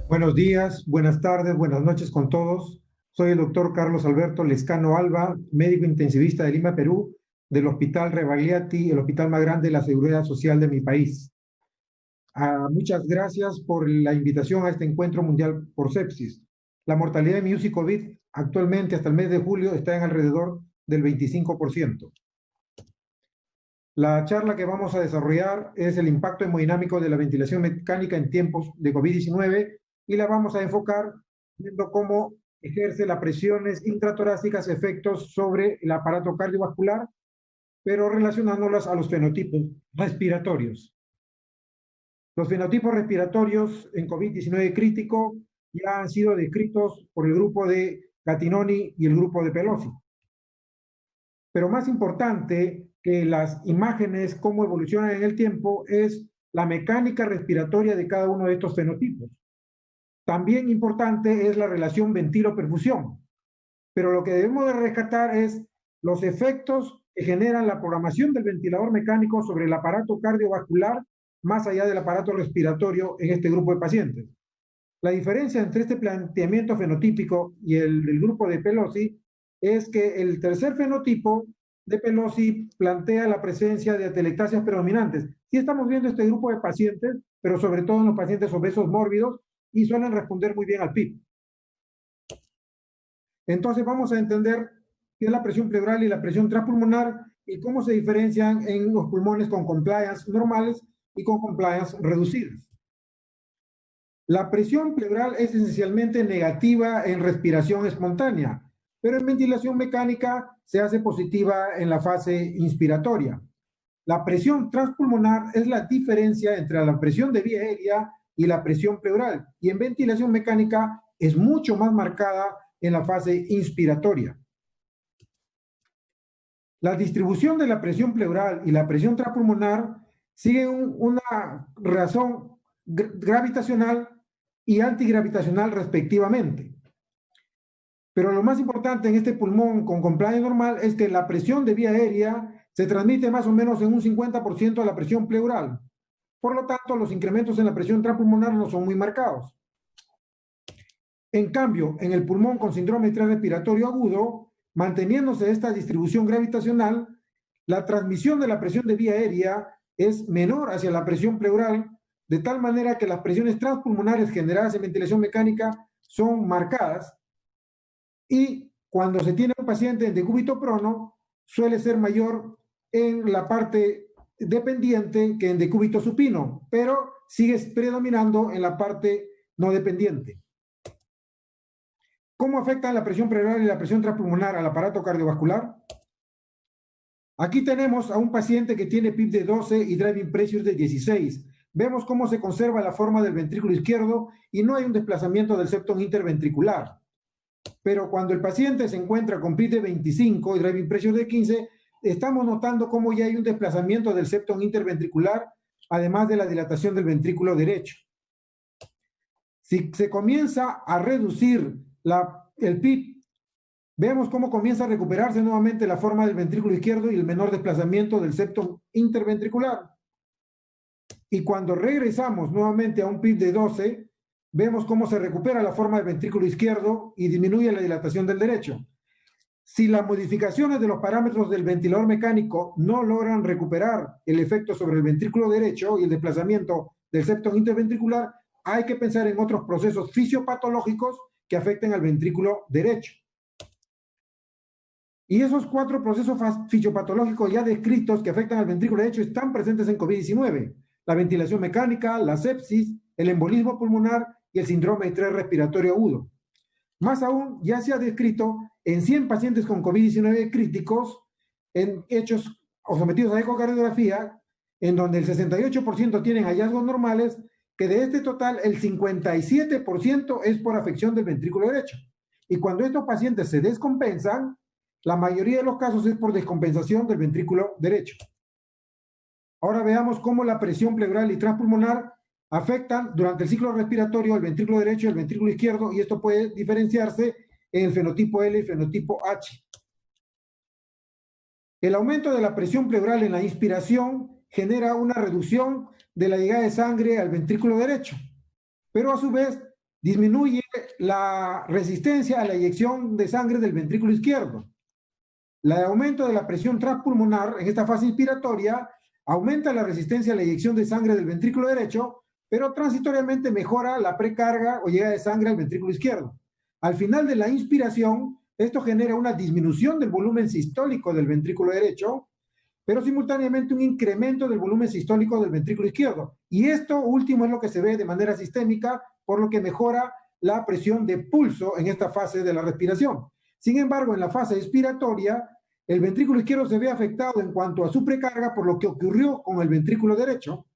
Buenos días, buenas tardes, buenas noches con todos. Soy el doctor Carlos Alberto Lescano Alba, médico intensivista de Lima, Perú, del Hospital Rebagliati, el hospital más grande de la Seguridad Social de mi país. Muchas gracias por la invitación a este encuentro mundial por sepsis. La mortalidad de MIUSI COVID actualmente hasta el mes de julio está en alrededor del 25%. La charla que vamos a desarrollar es el impacto hemodinámico de la ventilación mecánica en tiempos de COVID-19 y la vamos a enfocar viendo cómo ejerce las presiones intratorácicas efectos sobre el aparato cardiovascular, pero relacionándolas a los fenotipos respiratorios. Los fenotipos respiratorios en COVID-19 crítico ya han sido descritos por el grupo de Gattinoni y el grupo de Pelosi. Pero más importante que las imágenes, cómo evolucionan en el tiempo, es la mecánica respiratoria de cada uno de estos fenotipos. También importante es la relación ventilo-perfusión. Pero lo que debemos de rescatar es los efectos que generan la programación del ventilador mecánico sobre el aparato cardiovascular, más allá del aparato respiratorio en este grupo de pacientes. La diferencia entre este planteamiento fenotípico y el del grupo de Pelosi es que el tercer fenotipo de Pelosi plantea la presencia de atelectasias predominantes. Sí estamos viendo este grupo de pacientes, pero sobre todo en los pacientes obesos mórbidos, y suelen responder muy bien al PIB. Entonces vamos a entender qué es la presión pleural y la presión transpulmonar y cómo se diferencian en los pulmones con compliance normales y con compliance reducidas. La presión pleural es esencialmente negativa en respiración espontánea, pero en ventilación mecánica se hace positiva en la fase inspiratoria. La presión transpulmonar es la diferencia entre la presión de vía aérea y la presión pleural, y en ventilación mecánica es mucho más marcada en la fase inspiratoria. La distribución de la presión pleural y la presión transpulmonar siguen una razón gravitacional y antigravitacional respectivamente. Pero lo más importante en este pulmón con compliance normal es que la presión de vía aérea se transmite más o menos en un 50% a la presión pleural. Por lo tanto, los incrementos en la presión transpulmonar no son muy marcados. En cambio, en el pulmón con síndrome de estrés respiratorio agudo, manteniéndose esta distribución gravitacional, la transmisión de la presión de vía aérea es menor hacia la presión pleural, de tal manera que las presiones transpulmonares generadas en ventilación mecánica son marcadas, y cuando se tiene un paciente en decúbito prono, suele ser mayor en la parte dependiente que en decúbito supino, pero sigue predominando en la parte no dependiente. ¿Cómo afectan la presión pleural y la presión transpulmonar al aparato cardiovascular? Aquí tenemos a un paciente que tiene PIB de 12 y driving pressure de 16. Vemos cómo se conserva la forma del ventrículo izquierdo y no hay un desplazamiento del septum interventricular. Pero cuando el paciente se encuentra con PIB de 25 y driving pressure de 15, estamos notando cómo ya hay un desplazamiento del septum interventricular, además de la dilatación del ventrículo derecho. Si se comienza a reducir el PIB, vemos cómo comienza a recuperarse nuevamente la forma del ventrículo izquierdo y el menor desplazamiento del septum interventricular. Y cuando regresamos nuevamente a un PIB de 12, vemos cómo se recupera la forma del ventrículo izquierdo y disminuye la dilatación del derecho. Si las modificaciones de los parámetros del ventilador mecánico no logran recuperar el efecto sobre el ventrículo derecho y el desplazamiento del septum interventricular, hay que pensar en otros procesos fisiopatológicos que afecten al ventrículo derecho. Y esos 4 procesos fisiopatológicos ya descritos que afectan al ventrículo derecho están presentes en COVID-19: la ventilación mecánica, la sepsis, el embolismo pulmonar y el síndrome de estrés respiratorio agudo. Más aún, ya se ha descrito en 100 pacientes con COVID-19 críticos hechos o sometidos a ecocardiografía, en donde el 68% tienen hallazgos normales, que de este total el 57% es por afección del ventrículo derecho. Y cuando estos pacientes se descompensan, la mayoría de los casos es por descompensación del ventrículo derecho. Ahora veamos cómo la presión pleural y transpulmonar afectan durante el ciclo respiratorio al ventrículo derecho y al ventrículo izquierdo, y esto puede diferenciarse en el fenotipo L y fenotipo H. El aumento de la presión pleural en la inspiración genera una reducción de la llegada de sangre al ventrículo derecho, pero a su vez disminuye la resistencia a la eyección de sangre del ventrículo izquierdo. El aumento de la presión transpulmonar en esta fase inspiratoria aumenta la resistencia a la eyección de sangre del ventrículo derecho, pero transitoriamente mejora la precarga o llegada de sangre al ventrículo izquierdo. Al final de la inspiración, esto genera una disminución del volumen sistólico del ventrículo derecho, pero simultáneamente un incremento del volumen sistólico del ventrículo izquierdo. Y esto último es lo que se ve de manera sistémica, por lo que mejora la presión de pulso en esta fase de la respiración. Sin embargo, en la fase expiratoria, el ventrículo izquierdo se ve afectado en cuanto a su precarga por lo que ocurrió con el ventrículo derecho,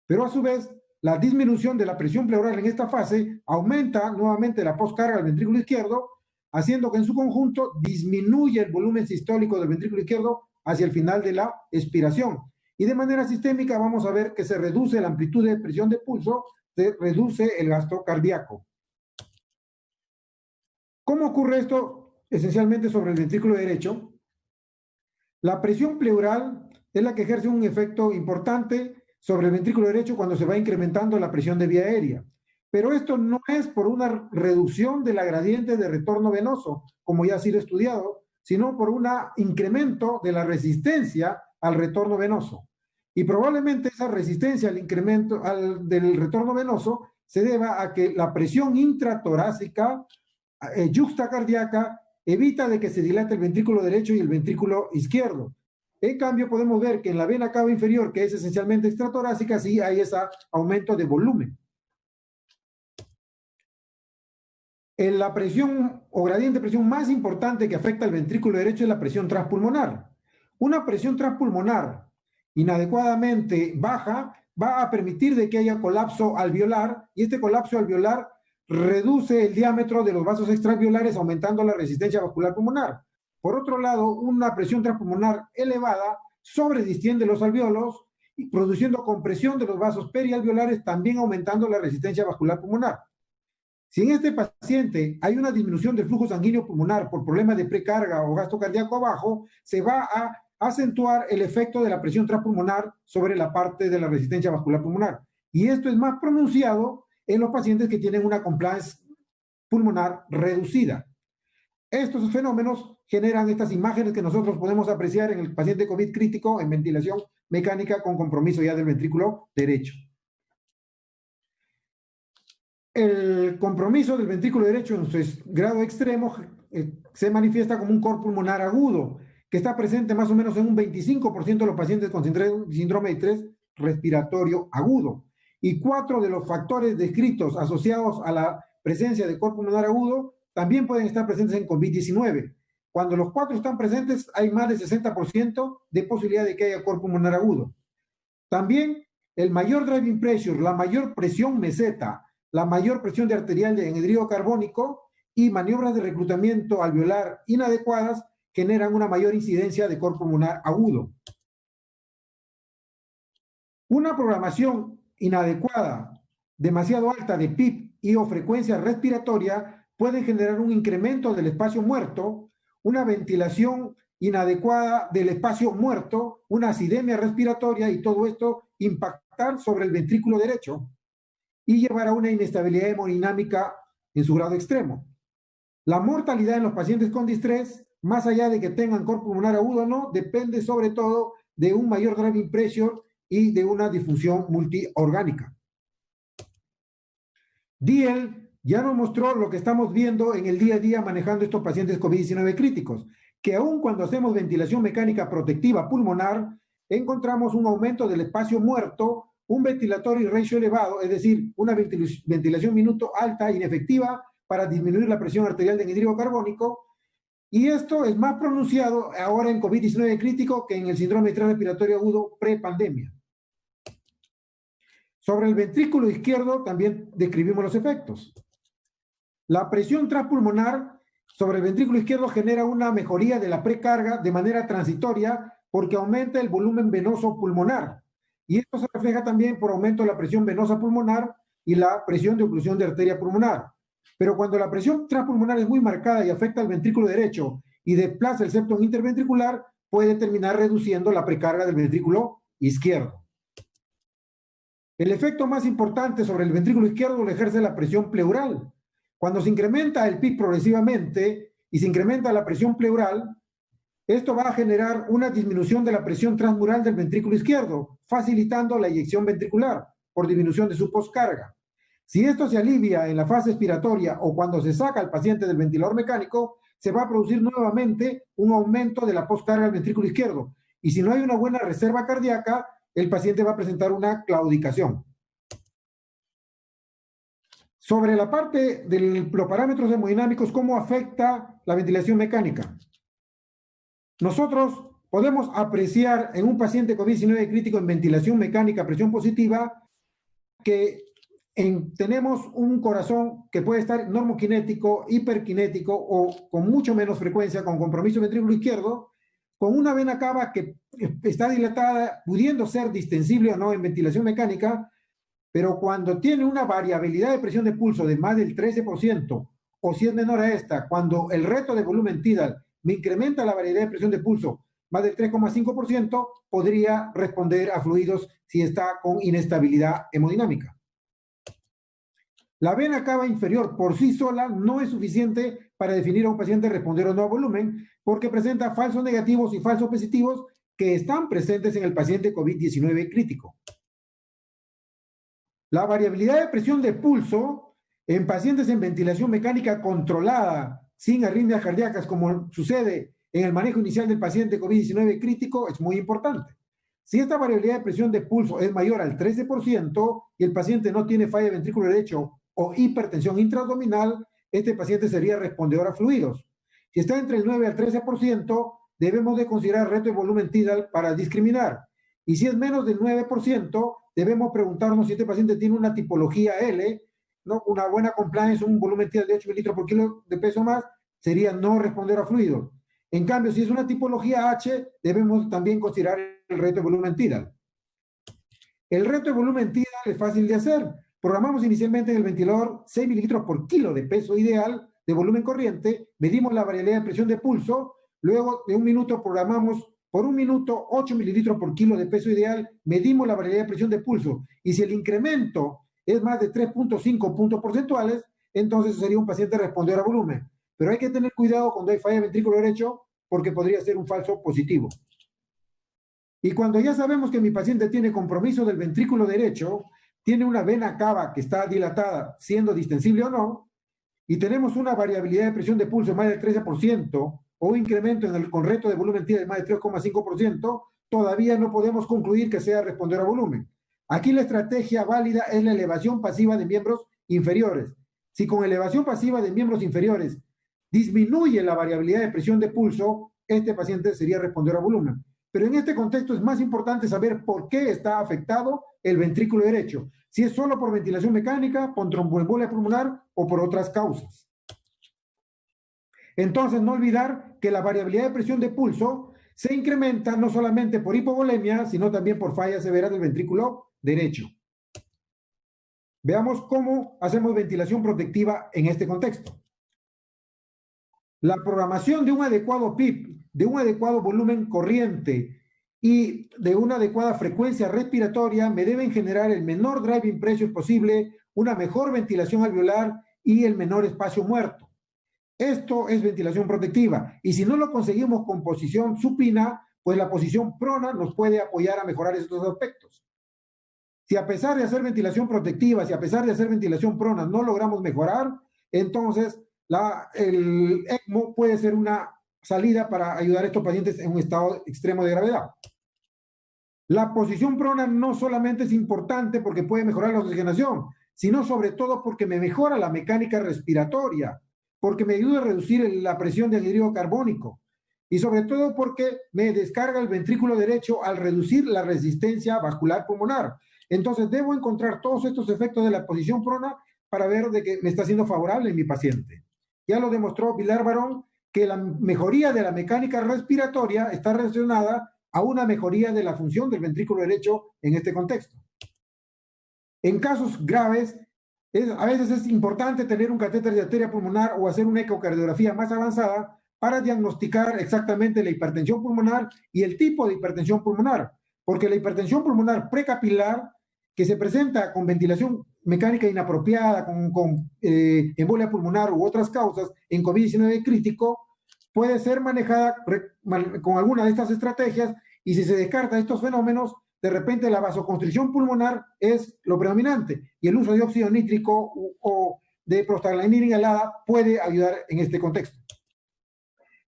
pero a su vez, la disminución de la presión pleural en esta fase aumenta nuevamente la postcarga del ventrículo izquierdo, haciendo que en su conjunto disminuya el volumen sistólico del ventrículo izquierdo hacia el final de la expiración. Y de manera sistémica vamos a ver que se reduce la amplitud de presión de pulso, se reduce el gasto cardíaco. ¿Cómo ocurre esto esencialmente sobre el ventrículo derecho? La presión pleural es la que ejerce un efecto importante sobre el ventrículo derecho cuando se va incrementando la presión de vía aérea. Pero esto no es por una reducción de la gradiente de retorno venoso, como ya ha sido estudiado, sino por un incremento de la resistencia al retorno venoso. Y probablemente esa resistencia al incremento del retorno venoso se deba a que la presión intratorácica yuxtacardíaca evita de que se dilate el ventrículo derecho y el ventrículo izquierdo. En cambio, podemos ver que en la vena cava inferior, que es esencialmente extratorácica, sí hay ese aumento de volumen. En la presión o gradiente de presión más importante que afecta al ventrículo derecho es la presión transpulmonar. Una presión transpulmonar inadecuadamente baja va a permitir de que haya colapso alveolar, y este colapso alveolar reduce el diámetro de los vasos extraalveolares, aumentando la resistencia vascular pulmonar. Por otro lado, una presión transpulmonar elevada sobredistiende los alveolos, y produciendo compresión de los vasos perialveolares, también aumentando la resistencia vascular pulmonar. Si en este paciente hay una disminución del flujo sanguíneo pulmonar por problemas de precarga o gasto cardíaco bajo, se va a acentuar el efecto de la presión transpulmonar sobre la parte de la resistencia vascular pulmonar. Y esto es más pronunciado en los pacientes que tienen una compliance pulmonar reducida. Estos fenómenos generan estas imágenes que nosotros podemos apreciar en el paciente COVID crítico en ventilación mecánica con compromiso ya del ventrículo derecho. El compromiso del ventrículo derecho en su grado extremo se manifiesta como un cor pulmonar agudo, que está presente más o menos en un 25% de los pacientes con síndrome de estrés respiratorio agudo. Y 4 de los factores descritos asociados a la presencia de cor pulmonar agudo también pueden estar presentes en COVID-19. Cuando los 4 están presentes, hay más del 60% de posibilidad de que haya cor pulmonar agudo. También el mayor driving pressure, la mayor presión meseta, la mayor presión de arterial en anhídrido carbónico y maniobras de reclutamiento alveolar inadecuadas generan una mayor incidencia de cor pulmonar agudo. Una programación inadecuada, demasiado alta de PIB y o frecuencia respiratoria pueden generar un incremento del espacio muerto, una ventilación inadecuada del espacio muerto, una acidemia respiratoria, y todo esto impactar sobre el ventrículo derecho y llevar a una inestabilidad hemodinámica en su grado extremo. La mortalidad en los pacientes con distrés, más allá de que tengan cor pulmonar agudo o no, depende sobre todo de un mayor driving pressure y de una disfunción multiorgánica. Diel ya nos mostró lo que estamos viendo en el día a día manejando estos pacientes COVID-19 críticos, que aun cuando hacemos ventilación mecánica protectiva pulmonar, encontramos un aumento del espacio muerto, un ventilatory ratio elevado, es decir, una ventilación minuto alta, inefectiva para disminuir la presión arterial de anhídrido carbónico, y esto es más pronunciado ahora en COVID-19 crítico que en el síndrome de estrés respiratorio agudo pre-pandemia. Sobre el ventrículo izquierdo también describimos los efectos. La presión transpulmonar sobre el ventrículo izquierdo genera una mejoría de la precarga de manera transitoria porque aumenta el volumen venoso pulmonar. Y esto se refleja también por aumento de la presión venosa pulmonar y la presión de oclusión de arteria pulmonar. Pero cuando la presión transpulmonar es muy marcada y afecta al ventrículo derecho y desplaza el septum interventricular, puede terminar reduciendo la precarga del ventrículo izquierdo. El efecto más importante sobre el ventrículo izquierdo lo ejerce la presión pleural. Cuando se incrementa el PIB progresivamente y se incrementa la presión pleural, esto va a generar una disminución de la presión transmural del ventrículo izquierdo, facilitando la eyección ventricular por disminución de su postcarga. Si esto se alivia en la fase expiratoria o cuando se saca al paciente del ventilador mecánico, se va a producir nuevamente un aumento de la postcarga del ventrículo izquierdo. Y si no hay una buena reserva cardíaca, el paciente va a presentar una claudicación. Sobre la parte de los parámetros hemodinámicos, ¿cómo afecta la ventilación mecánica? Nosotros podemos apreciar en un paciente COVID-19 crítico en ventilación mecánica, presión positiva, que tenemos un corazón que puede estar normoquinético, hiperquinético o con mucho menos frecuencia, con compromiso ventrículo izquierdo, con una vena cava que está dilatada, pudiendo ser distensible o no en ventilación mecánica, pero cuando tiene una variabilidad de presión de pulso de más del 13%, o si es menor a esta, cuando el reto de volumen tidal me incrementa la variabilidad de presión de pulso más del 3,5%, podría responder a fluidos si está con inestabilidad hemodinámica. La vena cava inferior por sí sola no es suficiente para definir a un paciente responder o no a volumen, porque presenta falsos negativos y falsos positivos que están presentes en el paciente COVID-19 crítico. La variabilidad de presión de pulso en pacientes en ventilación mecánica controlada, sin arritmias cardíacas, como sucede en el manejo inicial del paciente COVID-19 crítico, es muy importante. Si esta variabilidad de presión de pulso es mayor al 13% y el paciente no tiene falla de ventrículo derecho o hipertensión intraabdominal, este paciente sería respondedor a fluidos. Si está entre el 9 al 13%, debemos de considerar reto de volumen tidal para discriminar. Y si es menos del 9%, debemos preguntarnos si este paciente tiene una tipología L, ¿no? Una buena compliance, un volumen tidal de 8 mililitros por kilo de peso más, sería no responder a fluidos. En cambio, si es una tipología H, debemos también considerar el reto de volumen tidal. El reto de volumen tidal es fácil de hacer. Programamos inicialmente en el ventilador 6 mililitros por kilo de peso ideal de volumen corriente, medimos la variabilidad de presión de pulso, luego de un minuto programamos por un minuto 8 mililitros por kilo de peso ideal, medimos la variabilidad de presión de pulso, y si el incremento es más de 3,5 puntos porcentuales, entonces sería un paciente respondedor a volumen. Pero hay que tener cuidado cuando hay falla de ventrículo derecho, porque podría ser un falso positivo. Y cuando ya sabemos que mi paciente tiene compromiso del ventrículo derecho, tiene una vena cava que está dilatada, siendo distensible o no, y tenemos una variabilidad de presión de pulso de más del 13%, o un incremento con reto de volumen tidal de más del 3,5%, todavía no podemos concluir que sea responder a volumen. Aquí la estrategia válida es la elevación pasiva de miembros inferiores. Si con elevación pasiva de miembros inferiores disminuye la variabilidad de presión de pulso, este paciente sería responder a volumen. Pero en este contexto es más importante saber por qué está afectado el ventrículo derecho. Si es solo por ventilación mecánica, por tromboembolia pulmonar o por otras causas. Entonces, no olvidar que la variabilidad de presión de pulso se incrementa no solamente por hipovolemia, sino también por fallas severas del ventrículo derecho. Veamos cómo hacemos ventilación protectiva en este contexto. La programación de un adecuado PIB, de un adecuado volumen corriente y de una adecuada frecuencia respiratoria me deben generar el menor driving pressure posible, una mejor ventilación alveolar y el menor espacio muerto. Esto es ventilación protectiva, y si no lo conseguimos con posición supina, pues la posición prona nos puede apoyar a mejorar estos aspectos. Si a pesar de hacer ventilación protectiva, si a pesar de hacer ventilación prona no logramos mejorar, entonces el ECMO puede ser una salida para ayudar a estos pacientes en un estado extremo de gravedad. La posición prona no solamente es importante porque puede mejorar la oxigenación, sino sobre todo porque me mejora la mecánica respiratoria, porque me ayuda a reducir la presión de anhídrido carbónico y sobre todo porque me descarga el ventrículo derecho al reducir la resistencia vascular pulmonar. Entonces debo encontrar todos estos efectos de la posición prona para ver de que me está siendo favorable en mi paciente. Ya lo demostró Pilar Barón que la mejoría de la mecánica respiratoria está relacionada a una mejoría de la función del ventrículo derecho en este contexto. En casos graves, a veces es importante tener un catéter de arteria pulmonar o hacer una ecocardiografía más avanzada para diagnosticar exactamente la hipertensión pulmonar y el tipo de hipertensión pulmonar, porque la hipertensión pulmonar precapilar que se presenta con ventilación mecánica inapropiada, con embolia pulmonar u otras causas en COVID-19 crítico, puede ser manejada con alguna de estas estrategias, y si se descarta estos fenómenos, de repente la vasoconstricción pulmonar es lo predominante y el uso de óxido nítrico o de prostaglandina inhalada puede ayudar en este contexto.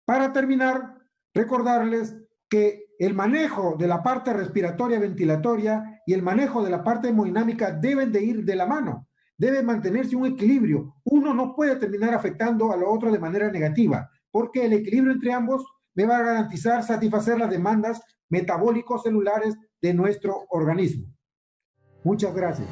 Para terminar, recordarles que el manejo de la parte respiratoria ventilatoria y el manejo de la parte hemodinámica deben de ir de la mano. Debe mantenerse un equilibrio. Uno no puede terminar afectando a lo otro de manera negativa, porque el equilibrio entre ambos me va a garantizar satisfacer las demandas metabólicos celulares de nuestro organismo. Muchas gracias.